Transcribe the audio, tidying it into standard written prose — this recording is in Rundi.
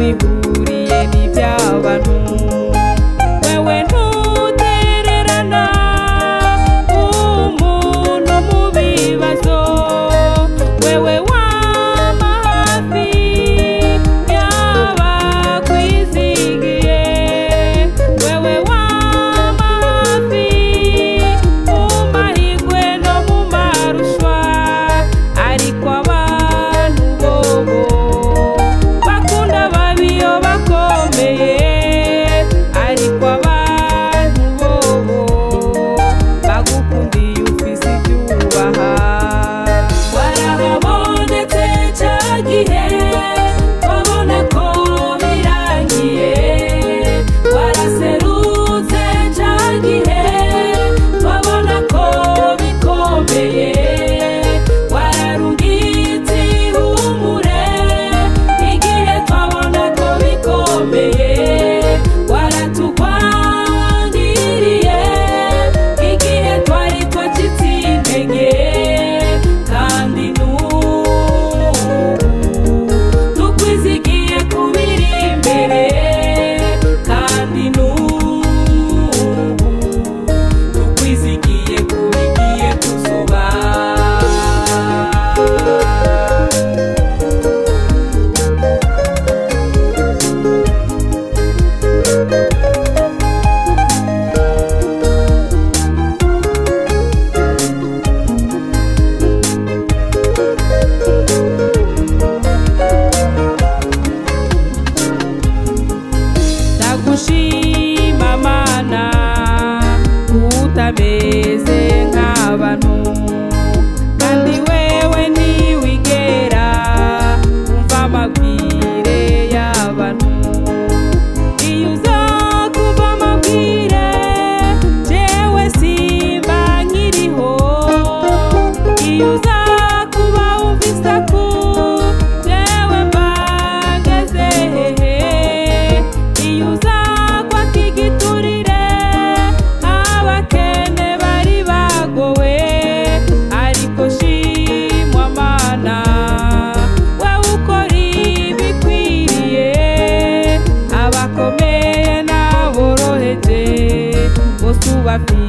bihuriye n'iby'abantu. Wewe ntutererana umuntu mu bibazo, wewe wama hafi y'abakwizigiye, wewe wama hafi mu mahirwe no mu marushwa. Ariko abantu bobo bakunda babiyo bakomeye, ariko abantu bobo bagukundiye ufise ibyubaha. Warahabonetse ca gihe wabona ko birangiye, waraserutse ca gihe wabona ko bikomeye, wararungitse ihumure igihe twabona ko bikomeye, waratugwaniriye igihe twari twacitse intege, kandi n'ubu tukwizigiye kubiri imbere, kandi n'ubu tukwizigiye kubigiye kuzuba. Ndagushima Mana utameze nk'abantu, kandi wewe ntiwigera umva amabwire y'abantu. Iyo uza kumva amabwire jewe simba nkiriho, iyo uza kuba wumva isaku jewe mba ngeze hehe, iyo uza kwaka igiturire abakene bari bagowe. Ariko shimwa Mana wewe ukora ibikwiriye, abakomeye n'aboroheje bose ubafise